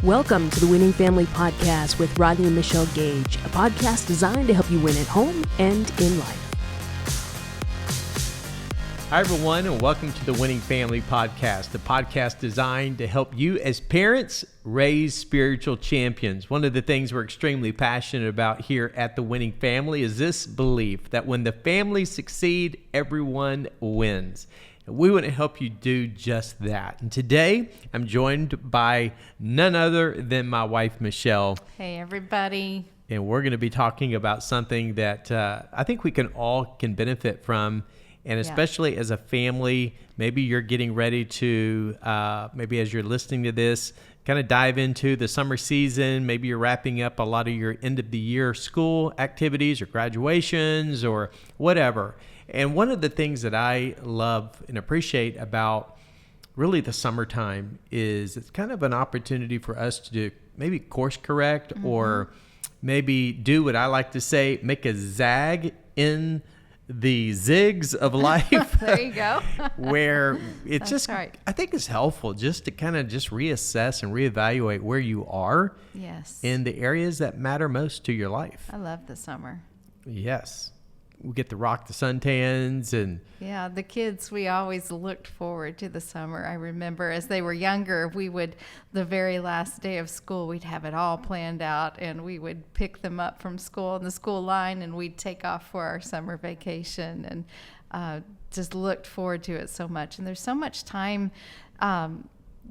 Welcome to the Winning Family Podcast with Rodney Michelle Gage, a podcast designed to help you win at home and in life. Hi, everyone, and welcome to the Winning Family Podcast, the podcast designed to help you as parents raise spiritual champions. One of the things we're extremely passionate about here at the Winning Family is this belief that when the family succeed, everyone wins. We want to help you do just that. And today, I'm joined by none other than my wife, Michelle. Hey, everybody. And we're going to be talking about something that I think we can benefit from. And especially as a family, maybe you're getting ready to, maybe as you're listening to this, kind of dive into the summer season. Maybe you're wrapping up a lot of your end of the year school activities or graduations or whatever. And one of the things that I love and appreciate about really the summertime is it's kind of an opportunity for us to do maybe course correct or maybe do what I like to say, make a zag in the zigs of life. There you go. Where it's just, right. I think it's helpful just to kind of just reassess and reevaluate where you are in the areas that matter most to your life. I love the summer. Yes. We get to rock the suntans and the kids, we always looked forward to the summer. I remember as they were younger, we would, the very last day of school, we'd have it all planned out and we would pick them up from school on the school line and we'd take off for our summer vacation and just looked forward to it so much. And there's so much time,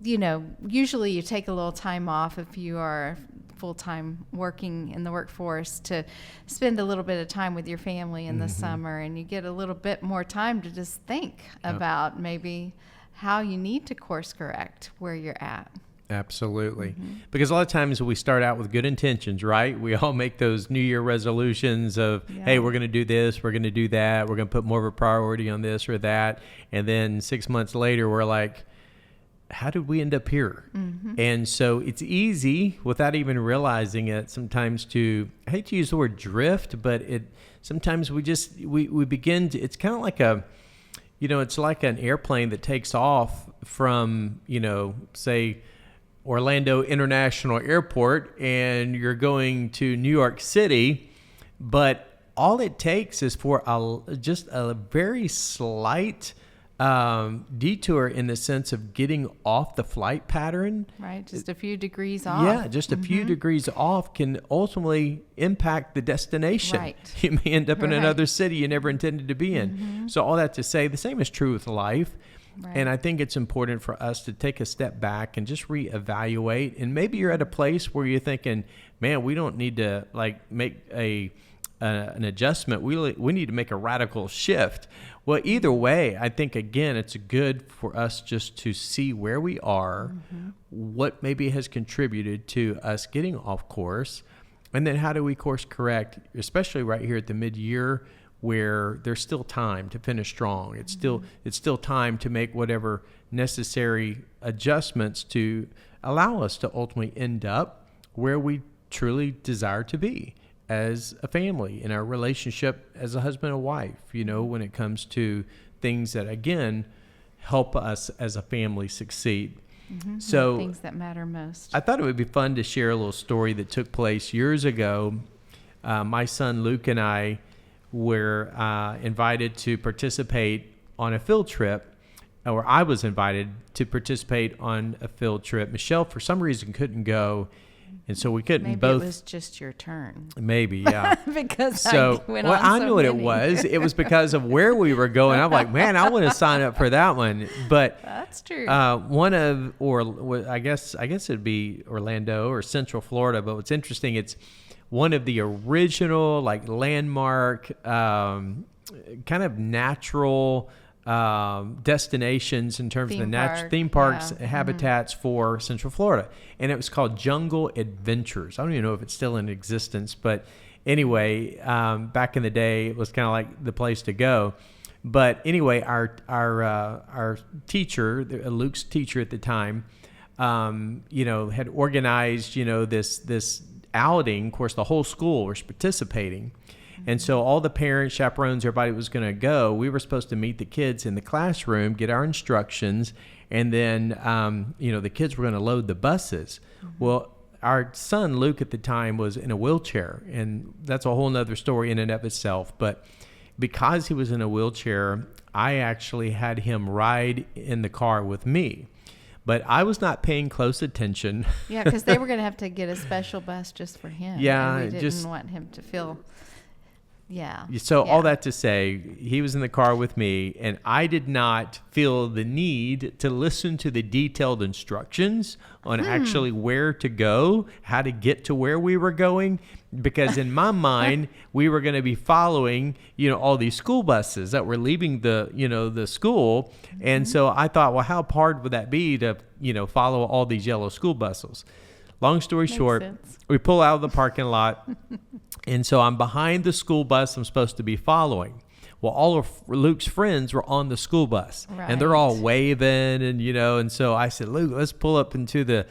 usually you take a little time off if you are full-time working in the workforce to spend a little bit of time with your family in the summer, and you get a little bit more time to just think about maybe how you need to course correct where you're at. Absolutely. Because a lot of times we start out with good intentions, right? We all make those New Year resolutions of, hey, we're going to do this, we're going to do that, we're going to put more of a priority on this or that. And then 6 months later, we're like, how did we end up here? And so it's easy without even realizing it sometimes to, I hate to use the word drift, but sometimes we begin to, it's kind of like it's like an airplane that takes off from, say, Orlando International Airport and you're going to New York City, but all it takes is for just a very slight detour in the sense of getting off the flight pattern. Right, just a few degrees off. Yeah, just a few degrees off can ultimately impact the destination. Right. You may end up in another city you never intended to be in. So all that to say, the same is true with life. Right. And I think it's important for us to take a step back and just reevaluate. And maybe you're at a place where you're thinking, man, we don't need to make an adjustment. We need to make a radical shift. Well, either way, I think, again, it's good for us just to see where we are, what maybe has contributed to us getting off course, and then how do we course correct, especially right here at the mid-year where there's still time to finish strong. It's still time to make whatever necessary adjustments to allow us to ultimately end up where we truly desire to be as a family, in our relationship as a husband and wife, when it comes to things that, again, help us as a family succeed. So things that matter most. I thought it would be fun to share a little story that took place years ago. My son Luke and I were invited to participate on a field trip, or I was invited to participate on a field trip. Michelle, for some reason, couldn't go. And so we couldn't Maybe both. It was just your turn. Maybe, yeah. Because I knew what it was. It was because of where we were going. I'm like, man, I want to sign up for that one. But that's true. I guess it'd be Orlando or Central Florida. But what's interesting, it's one of the original landmark kind of natural destinations in terms of the natural theme parks, habitats for Central Florida. And it was called Jungle Adventures. I don't even know if it's still in existence, but anyway, back in the day, it was kind of like the place to go. But anyway, our teacher, Luke's teacher at the time, had organized, this outing. Of course, the whole school was participating. And so all the parents, chaperones, everybody was going to go. We were supposed to meet the kids in the classroom, get our instructions, And then, the kids were going to load the buses. Well, our son, Luke, at the time was in a wheelchair, and that's a whole nother story in and of itself. But because he was in a wheelchair, I actually had him ride in the car with me. But I was not paying close attention. Yeah, because they were going to have to get a special bus just for him. Yeah, and we didn't want him to feel. Yeah. So all that to say, he was in the car with me, and I did not feel the need to listen to the detailed instructions on actually where to go, how to get to where we were going, because in my mind, we were going to be following, all these school buses that were leaving the school. And so I thought, well, how hard would that be to, follow all these yellow school buses? Long story short, we pull out of the parking lot. And so I'm behind the school bus I'm supposed to be following. Well, all of Luke's friends were on the school bus, and they're all waving, and so I said, Luke, let's pull up to the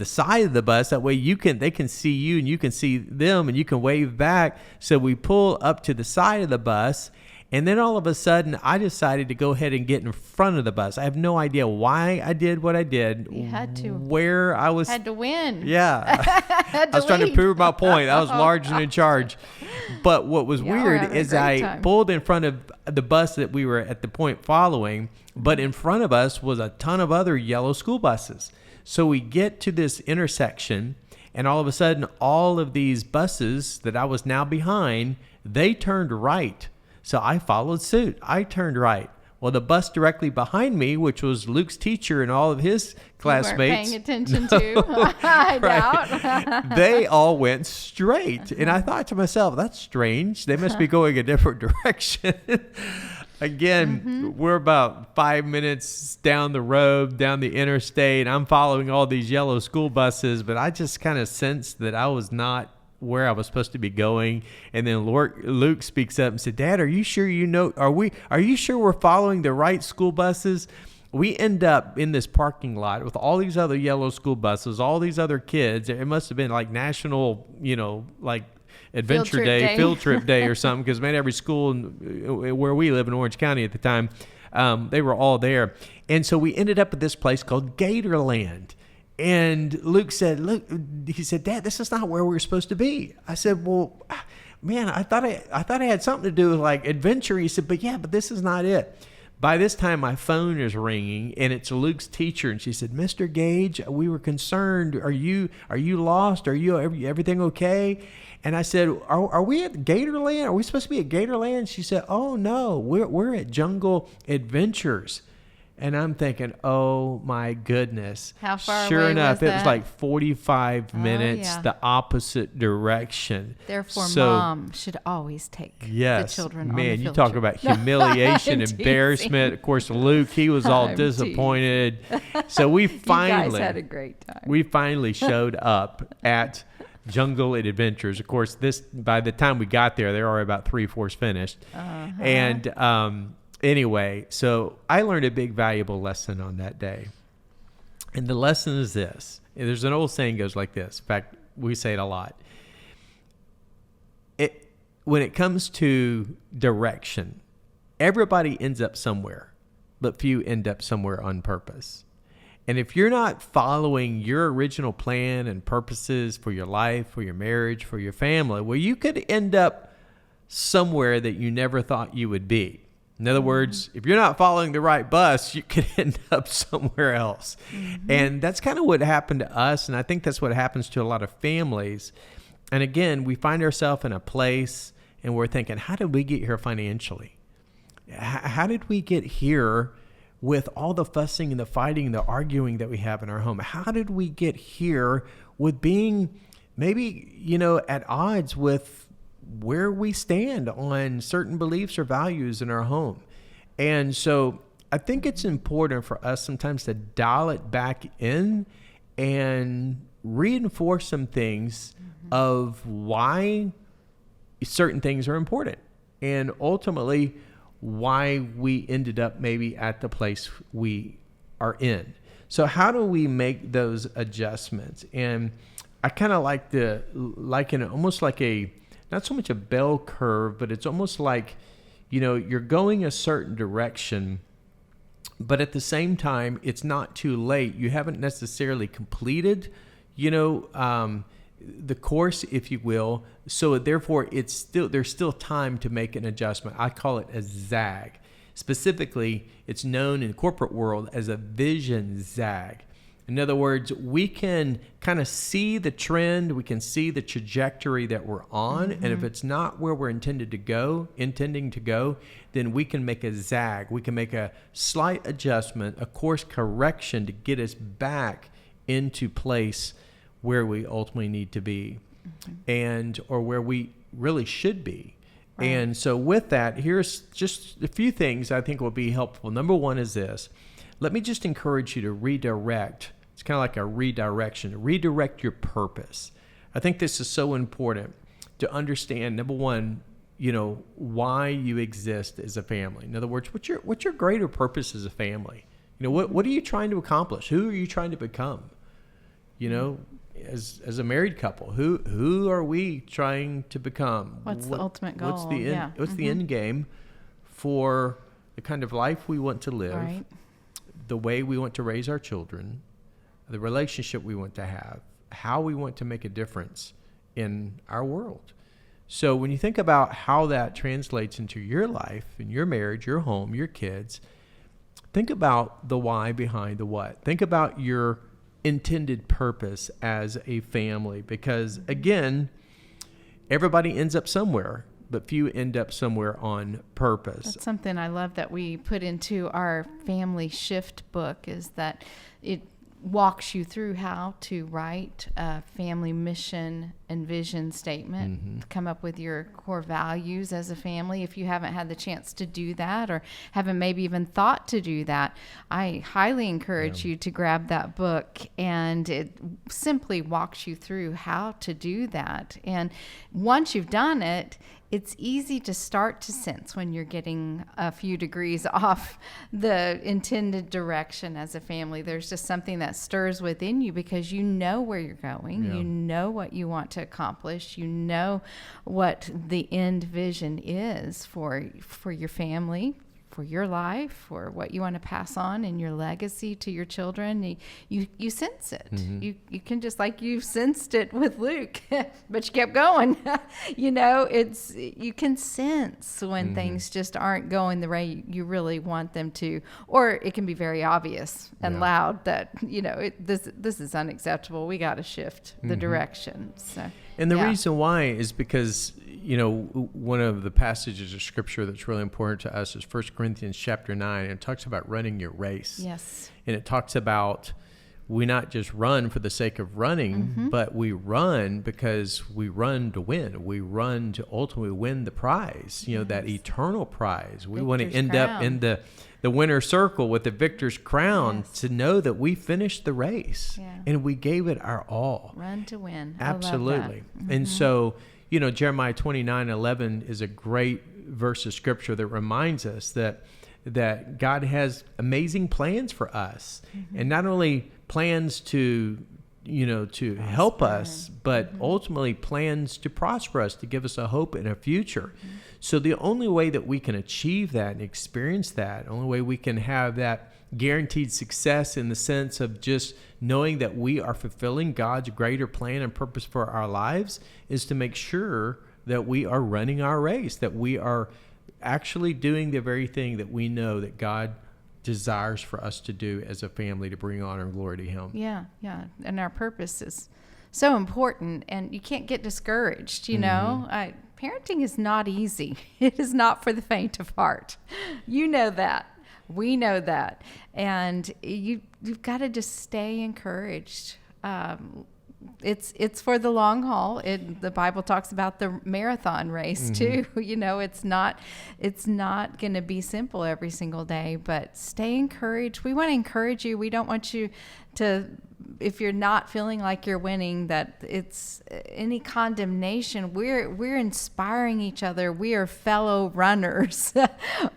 side of the bus. That way they can see you and you can see them and you can wave back. So we pull up to the side of the bus. And then all of a sudden, I decided to go ahead and get in front of the bus. I have no idea why I did what I did. You had to. Where I was. Had to win. Yeah. I was trying to prove my point. I was large and in charge. But what was weird is I pulled in front of the bus that we were at the point following, but in front of us was a ton of other yellow school buses. So we get to this intersection, and all of a sudden, all of these buses that I was now behind, they turned right. So I followed suit. I turned right. Well, the bus directly behind me, which was Luke's teacher and all of his classmates. You weren't paying attention to. I doubt. They all went straight. And I thought to myself, that's strange. They must be going a different direction. Again, we're about 5 minutes down the road, down the interstate. I'm following all these yellow school buses, but I just kind of sensed that I was not where I was supposed to be going. And then Luke speaks up and said, Dad, are you sure are you sure we're following the right school buses? We end up in this parking lot with all these other yellow school buses, all these other kids. It must have been like national, like adventure day, field trip day or something, because man, every school where we live in Orange County at the time, they were all there. And so we ended up at this place called Gatorland. And Luke said, he said, Dad, this is not where we're supposed to be. I said, well, man, I thought I had something to do with like adventure. He said, but this is not it. By this time, my phone is ringing, and it's Luke's teacher. And she said, Mr. Gage, we were concerned. Are you lost? Are you everything okay? And I said, are we at Gatorland? Are we supposed to be at Gatorland? She said, oh, no, we're at Jungle Adventures. And I'm thinking, oh, my goodness. How far Sure away enough, was it was that? like 45 minutes the opposite direction. Therefore, So, Mom should always take the children on the man, you field talk trip. about humiliation, I'm embarrassment. Of course, Luke, he was all I'm disappointed. So we You finally, guys had a great time. we finally showed up at Jungle Adventures. Of course, by the time we got there, were already about 3/4 finished. And anyway, so I learned a big, valuable lesson on that day. And the lesson is this. There's an old saying goes like this. In fact, we say it a lot. When it comes to direction, everybody ends up somewhere, but few end up somewhere on purpose. And if you're not following your original plan and purposes for your life, for your marriage, for your family, well, you could end up somewhere that you never thought you would be. In other words, if you're not following the right bus, you could end up somewhere else. And that's kind of what happened to us. And I think that's what happens to a lot of families. And again, we find ourselves in a place and we're thinking, how did we get here financially? How did we get here with all the fussing and the fighting and the arguing that we have in our home? How did we get here with being maybe, at odds with where we stand on certain beliefs or values in our home? And so I think it's important for us sometimes to dial it back in and reinforce some things of why certain things are important, and ultimately why we ended up maybe at the place we are in. So how do we make those adjustments? And I kind of like almost like not so much a bell curve, but it's almost like, you're going a certain direction, But at the same time, it's not too late. You haven't necessarily completed, the course, if you will. So therefore, there's still time to make an adjustment. I call it a zag. Specifically, it's known in corporate world as a vision zag. In other words, we can kind of see the trend, we can see the trajectory that we're on, and if it's not where we're intending to go, then we can make a zag. We can make a slight adjustment, a course correction to get us back into place where we ultimately need to be, or where we really should be. Right. And so with that, here's just a few things I think will be helpful. Number one is this. Let me just encourage you to redirect. It's kind of like a redirection. Redirect your purpose. I think this is so important to understand, number one, why you exist as a family. In other words, what's your greater purpose as a family? What are you trying to accomplish? Who are you trying to become? As a married couple, who are we trying to become? What's the ultimate goal? What's the end game for the kind of life we want to live? Right. The way we want to raise our children, the relationship we want to have, how we want to make a difference in our world. So when you think about how that translates into your life, in your marriage, your home, your kids, think about the why behind the what. Think about your intended purpose as a family, because again, everybody ends up somewhere, but few end up somewhere on purpose. That's something I love that we put into our family shift book, is that it walks you through how to write a family mission and vision statement, come up with your core values as a family. If you haven't had the chance to do that, or haven't maybe even thought to do that, I highly encourage you to grab that book, and it simply walks you through how to do that. And once you've done it, it's easy to start to sense when you're getting a few degrees off the intended direction as a family. There's just something that stirs within you, because you know where you're going. You know what you want to accomplish. You know what the end vision is for your family, for your life, for what you want to pass on in your legacy to your children. You sense it. You can, just like you sensed it with Luke, but you kept going. You can sense when things just aren't going the way you really want them to, or it can be very obvious and loud that this is unacceptable. We got to shift the direction. So. And the reason why is because, one of the passages of scripture that's really important to us is 1 Corinthians chapter 9. And it talks about running your race. Yes. And it talks about we not just run for the sake of running, but we run because we run to win. We run to ultimately win the prize, that eternal prize. We want to end up in the winner's circle with the victor's crown, to know that we finished the race and we gave it our all. Run to win. Absolutely. And so, Jeremiah 29:11 is a great verse of scripture that reminds us that God has amazing plans for us, and not only plans to help us, but ultimately plans to prosper us, to give us a hope and a future. So the only way that we can achieve that and experience that, the only way we can have that guaranteed success in the sense of just knowing that we are fulfilling God's greater plan and purpose for our lives, is to make sure that we are running our race, that we are actually doing the very thing that we know that God desires for us to do as a family, to bring honor and glory to Him. Yeah. And our purpose is so important, and you can't get discouraged, parenting is not easy. It is not for the faint of heart. You know that. We know that. And you've got to just stay encouraged. It's for the long haul. The Bible talks about the marathon race too. It's not going to be simple every single day, but stay encouraged. We want to encourage you. We don't want you to if you're not feeling like you're winning, that it's any condemnation. We're inspiring each other. We are fellow runners.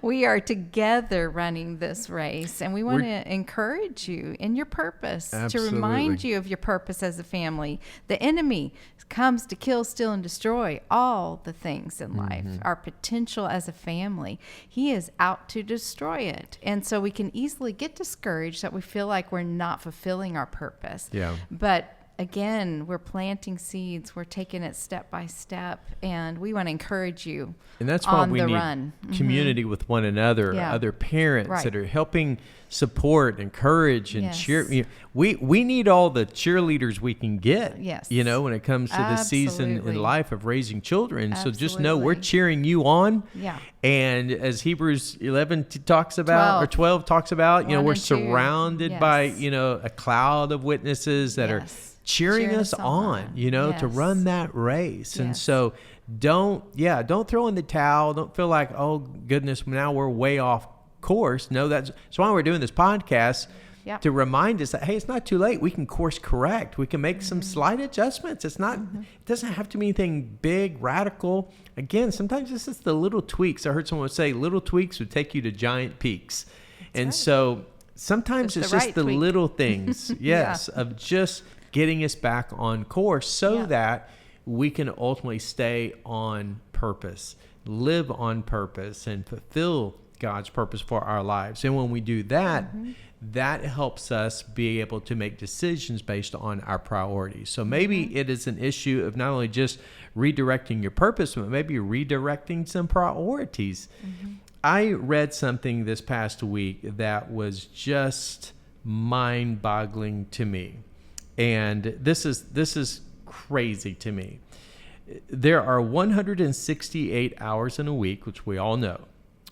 We are together running this race, and we want to encourage you in your purpose. Absolutely. To remind you of your purpose as a family. The enemy comes to kill, steal, and destroy all the things in life. Our potential as a family, he is out to destroy it. And so we can easily get discouraged that we feel like we're not fulfilling our purpose. Yeah. But again, we're planting seeds. We're taking it step by step, and we want to encourage you. And that's why we need run. community with one another, other parents that are helping support, encourage, and cheer. We need all the cheerleaders we can get, when it comes to the season in life of raising children. So just know we're cheering you on. Yeah. And as Hebrews 11 talks about, or 12 talks about, we're surrounded by, a cloud of witnesses that are cheering us on, to run that race. And so don't throw in the towel. Don't feel like, oh goodness, now we're way off course. No, that's why we're doing this podcast, to remind us that, hey, it's not too late. We can course correct. We can make some slight adjustments. It's not, it doesn't have to be anything big, radical. Again, sometimes it's just the little tweaks. I heard someone say little tweaks would take you to giant peaks. So sometimes it's just the little things, of just getting us back on course so that we can ultimately stay on purpose, live on purpose, and fulfill God's purpose for our lives. And when we do that, that helps us be able to make decisions based on our priorities. So maybe it is an issue of not only just redirecting your purpose, but maybe redirecting some priorities. I read something this past week that was just mind-boggling to me. And this is crazy to me. There are 168 hours in a week, which we all know.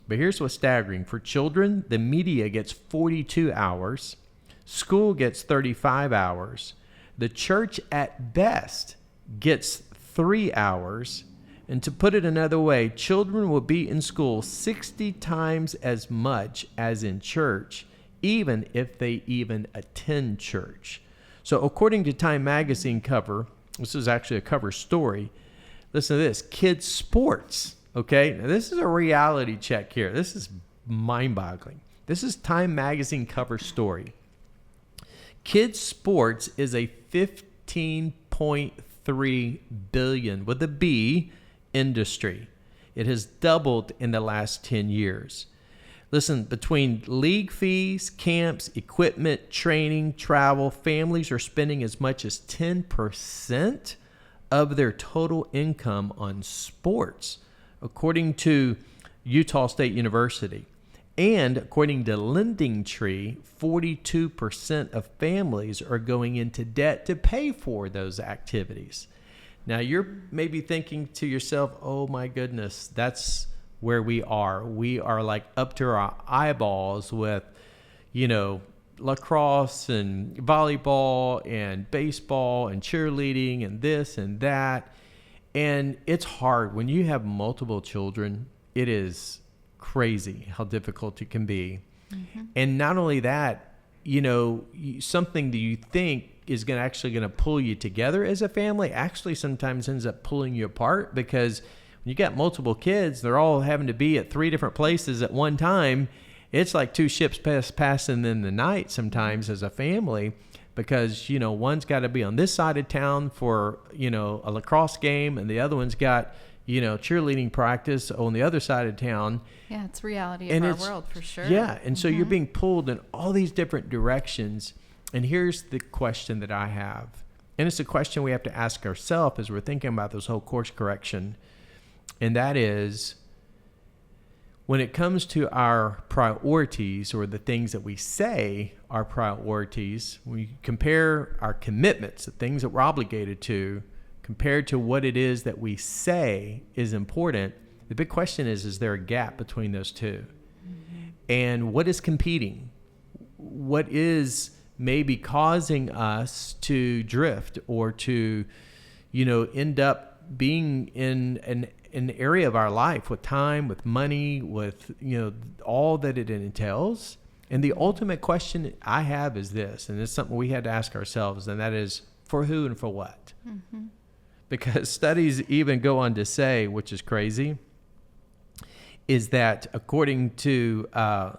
But here's what's staggering. For children, the media gets 42 hours. School gets 35 hours. The church at best gets 3 hours. And to put it another way, children will be in school 60 times as much as in church, even if they even attend church. So according to Time Magazine cover, this is actually a cover story. Listen to this, kids sports. Okay, now this is a reality check here. This is mind-boggling. This is Time Magazine cover story. Kids sports is a $15.3 billion with a B industry. It has doubled in the last 10 years. Listen, between league fees, camps, equipment, training, travel, families are spending as much as 10% of their total income on sports, according to Utah State University. And according to LendingTree, 42% of families are going into debt to pay for those activities. Now, you're maybe thinking to yourself, oh my goodness, that's where we are. We are like up to our eyeballs with, lacrosse and volleyball and baseball and cheerleading and this and that. And it's hard. When you have multiple children, it is crazy how difficult it can be. And not only that, something that you think is actually going to pull you together as a family actually sometimes ends up pulling you apart, because when you got multiple kids, they're all having to be at 3 different places at one time. It's like 2 ships passing in the night sometimes as a family, because, one's got to be on this side of town for, a lacrosse game, and the other one's got, cheerleading practice on the other side of town. Yeah, it's reality of our world for sure. Yeah, and so you're being pulled in all these different directions. And here's the question that I have, and it's a question we have to ask ourselves as we're thinking about this whole course correction, and that is, when it comes to our priorities, or the things that we say are priorities, we compare our commitments, the things that we're obligated to, compared to what it is that we say is important. The big question is there a gap between those two? And what is competing? What is maybe causing us to drift, or to, end up being in an area of our life with time, with money, with, all that it entails, And the ultimate question I have is this, and it's something we had to ask ourselves, and that is, for who and for what? Mm-hmm. Because studies even go on to say, which is crazy, is that according to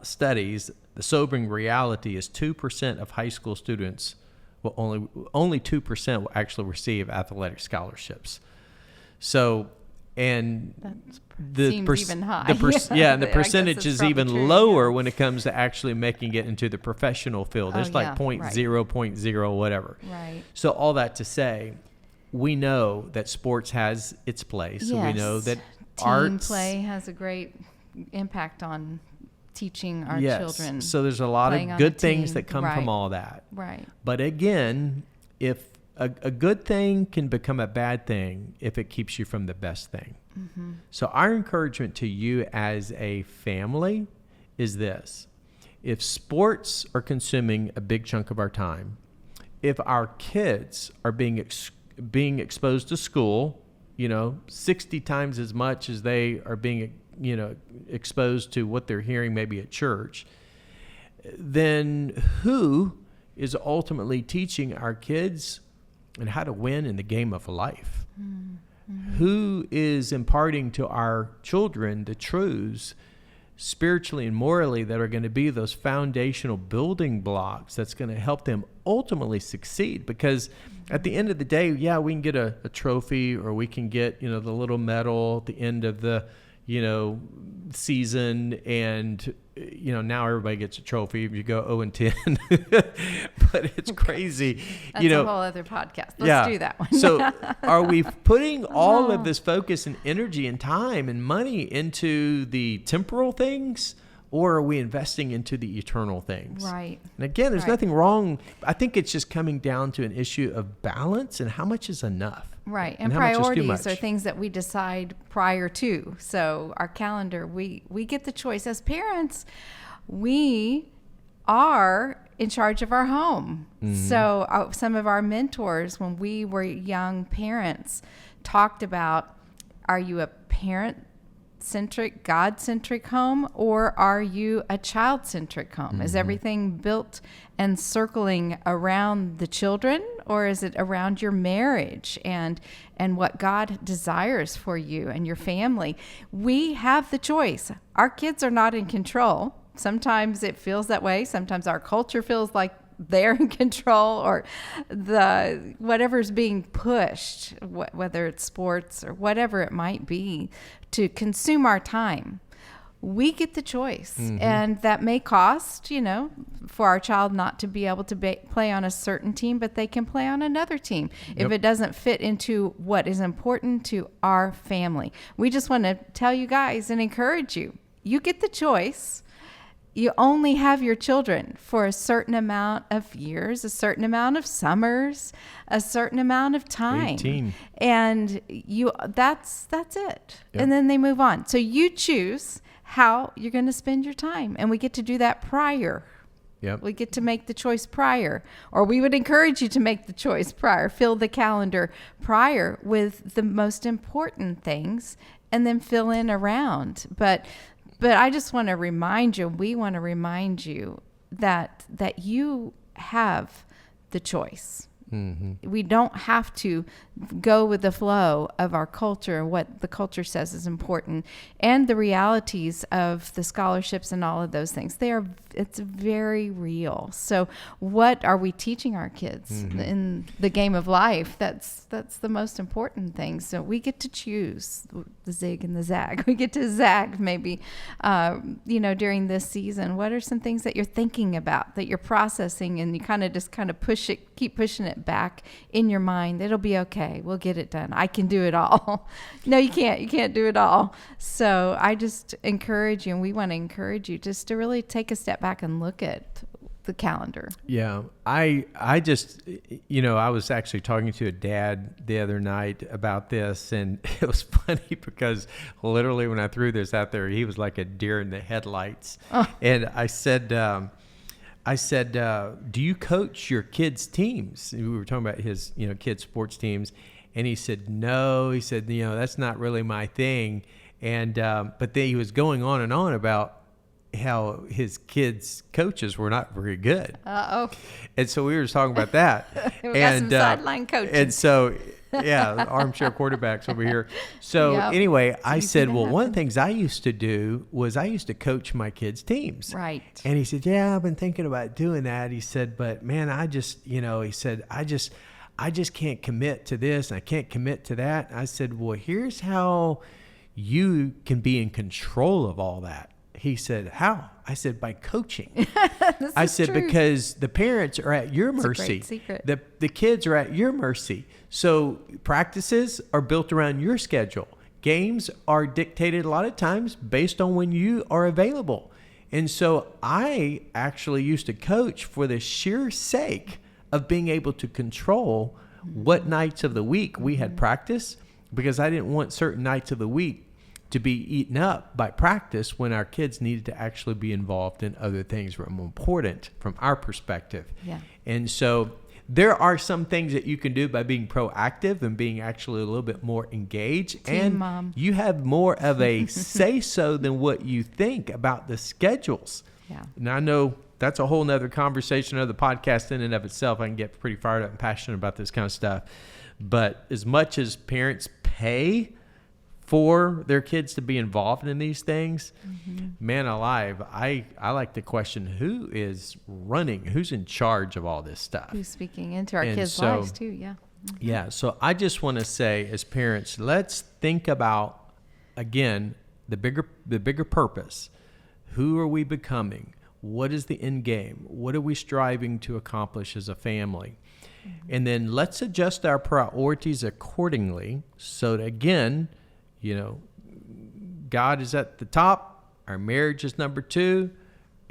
studies, the sobering reality is 2% of high school students will only 2% will actually receive athletic scholarships. So, and seems even high. And the percentage is even true, lower when it comes to actually making it into the professional field. There's like 0.0, whatever. Right. So all that to say, we know that sports has its place. Yes. So we know that team play has a great impact on teaching our children. So there's a lot of good things that come from all that. Right. But again, if a good thing can become a bad thing if it keeps you from the best thing. Mm-hmm. So our encouragement to you as a family is this. If sports are consuming a big chunk of our time, if our kids are being exposed to school, 60 times as much as they are being, exposed to what they're hearing maybe at church, then who is ultimately teaching our kids and how to win in the game of life? Mm-hmm. Who is imparting to our children the truths spiritually and morally that are going to be those foundational building blocks that's going to help them ultimately succeed? Because at the end of the day, we can get a trophy, or we can get, the little medal at the end of the, season, and now everybody gets a trophy if you go 0-10. But it's crazy. That's a whole other podcast. Let's do that one. So are we putting all of this focus and energy and time and money into the temporal things, or are we investing into the eternal things? Right. And again, there's nothing wrong. I think it's just coming down to an issue of balance and how much is enough. Right. And priorities are things that we decide prior to. So our calendar, we get the choice. As parents, we are in charge of our home. Mm-hmm. So some of our mentors, when we were young parents, talked about, are you a parent-centric, God-centric home, or are you a child-centric home? Mm-hmm. Is everything built and circling around the children, or is it around your marriage and what God desires for you and your family? We have the choice. Our kids are not in control. Sometimes it feels that way. Sometimes our culture feels like they're in control, or whatever's being pushed, whether it's sports or whatever it might be, to consume our time. We get the choice. Mm-hmm. And that may cost, for our child not to be able to play on a certain team, but they can play on another team if it doesn't fit into what is important to our family. We just want to tell you guys and encourage you. You get the choice. You only have your children for a certain amount of years, a certain amount of summers, a certain amount of time. 18. And that's it. Yep. And then they move on. So you choose how you're going to spend your time. And we get to do that prior. Yep. We get to make the choice prior. Or we would encourage you to make the choice prior. Fill the calendar prior with the most important things, and then fill in around. But I just want to remind you, we want to remind you that you have the choice. Mm-hmm. We don't have to go with the flow of our culture, what the culture says is important, and the realities of the scholarships and all of those things. It's very real. So what are we teaching our kids in the game of life? That's the most important thing. So we get to choose the zig and the zag. We get to zag maybe, during this season. What are some things that you're thinking about, that you're processing, and you keep pushing it back in your mind? It'll be okay. We'll get it done. I can do it all. No, you can't. You can't do it all. So I just encourage you, and we want to encourage you just to really take a step back and look at the calendar. Yeah. I just, I was actually talking to a dad the other night about this, and it was funny because literally when I threw this out there, he was like a deer in the headlights. Oh. And I said, do you coach your kids' teams? And we were talking about his, kids' sports teams. And he said, no. He said, that's not really my thing. And but then he was going on and on about, how his kids' coaches were not very good. Uh-oh. And so we were talking about that. We got some sideline coaching. And so, yeah, armchair quarterbacks over here. So anyway, I said, well, one of the things I used to do was I used to coach my kids' teams. Right. And he said, yeah, I've been thinking about doing that. He said, but man, I just can't commit to this. And I can't commit to that. I said, well, here's how you can be in control of all that. He said, how? I said, by coaching. I said, true. Because the parents are at your mercy. That's a great secret. The kids are at your mercy. So practices are built around your schedule. Games are dictated a lot of times based on when you are available. And so I actually used to coach for the sheer sake of being able to control what nights of the week we had practice, because I didn't want certain nights of the week to be eaten up by practice when our kids needed to actually be involved in other things that were more important from our perspective. Yeah. And so there are some things that you can do by being proactive and being actually a little bit more engaged. Team mom. You have more of a say-so than what you think about the schedules. Yeah. Now, I know that's a whole nother conversation, another podcast in and of itself. I can get pretty fired up and passionate about this kind of stuff. But as much as parents pay for their kids to be involved in these things, man alive, I like to question who is running, who's in charge of all this stuff. Who's speaking into our kids' lives too, yeah. Yeah, so I just want to say as parents, let's think about, again, the bigger purpose. Who are we becoming? What is the end game? What are we striving to accomplish as a family? And then let's adjust our priorities accordingly so that, again, God is at the top. Our marriage is number 2.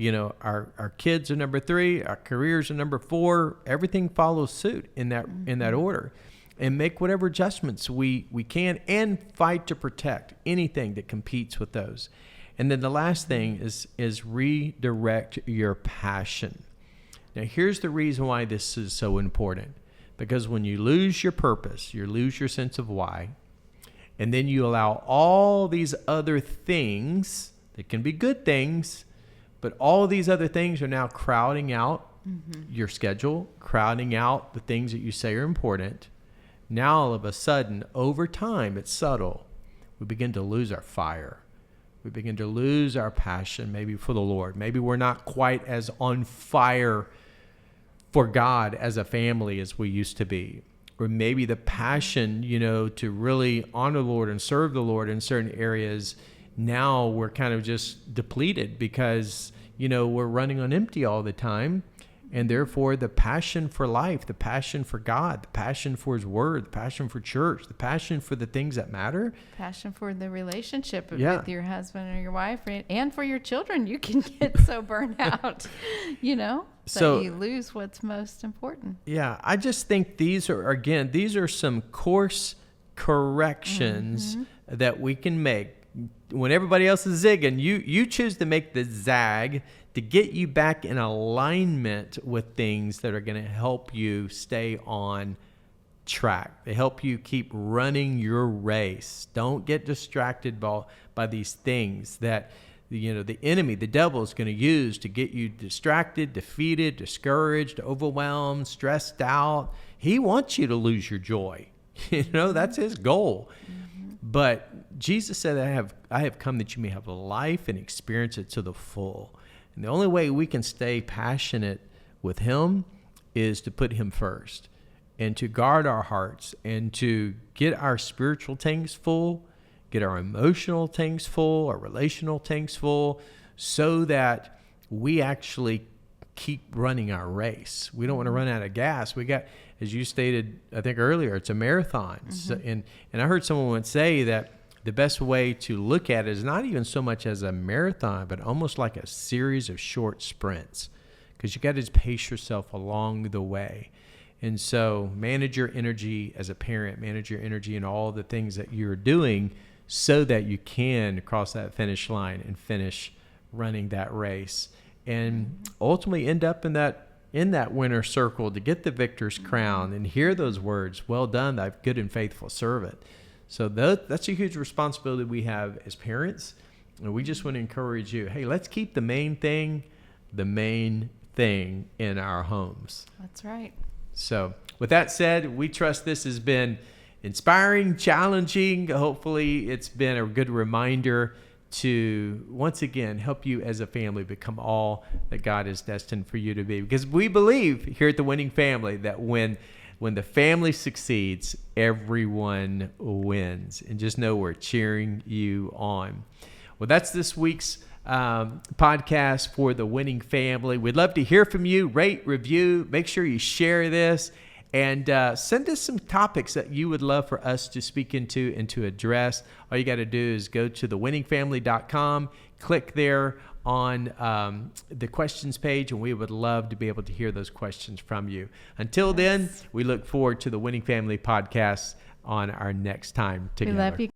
Our kids are number 3. Our careers are number 4. Everything follows suit in that order, and make whatever adjustments we can, and fight to protect anything that competes with those. And then the last thing is redirect your passion. Now, here's the reason why this is so important. Because when you lose your purpose, you lose your sense of why, and then you allow all these other things that can be good things, but all these other things are now crowding out your schedule, crowding out the things that you say are important. Now, all of a sudden, over time, it's subtle. We begin to lose our fire. We begin to lose our passion, maybe for the Lord. Maybe we're not quite as on fire for God as a family as we used to be. Or maybe the passion, to really honor the Lord and serve the Lord in certain areas, now we're kind of just depleted because, we're running on empty all the time. And therefore, the passion for life, the passion for God, the passion for His Word, the passion for church, the passion for the things that matter. Passion for the relationship with your husband or your wife, and for your children. You can get so burnt out, so you lose what's most important. Yeah, I just think these are some course corrections that we can make. When everybody else is zigging, you choose to make the zag to get you back in alignment with things that are going to help you stay on track. They help you keep running your race. Don't get distracted by these things that the enemy, the devil, is going to use to get you distracted, defeated, discouraged, overwhelmed, stressed out. He wants you to lose your joy. That's his goal. But Jesus said, I have come that you may have life and experience it to the full. And the only way we can stay passionate with Him is to put Him first, and to guard our hearts, and to get our spiritual tanks full, get our emotional tanks full, our relational tanks full, so that we actually keep running our race. We don't want to run out of gas. We got, as you stated, I think earlier, it's a marathon. So, and I heard someone once say that the best way to look at it is not even so much as a marathon, but almost like a series of short sprints, because you got to pace yourself along the way. And so manage your energy as a parent, manage your energy in all the things that you're doing so that you can cross that finish line and finish running that race and ultimately end up in that winner's circle to get the victor's crown and hear those words, well done, thy good and faithful servant. So that's a huge responsibility we have as parents. And we just want to encourage you, hey, let's keep the main thing in our homes. That's right. So with that said, we trust this has been inspiring, challenging. Hopefully it's been a good reminder to once again help you as a family become all that God is destined for you to be. Because we believe here at the Winning Family that when the family succeeds, everyone wins. And just know we're cheering you on. Well, that's this week's podcast for the Winning Family. We'd love to hear from you. Rate, review, make sure you share this, and send us some topics that you would love for us to speak into and to address. All you got to do is go to thewinningfamily.com, click there on the questions page, and we would love to be able to hear those questions from you. Until then, we look forward to the Winning Family podcast on our next time together. We love you.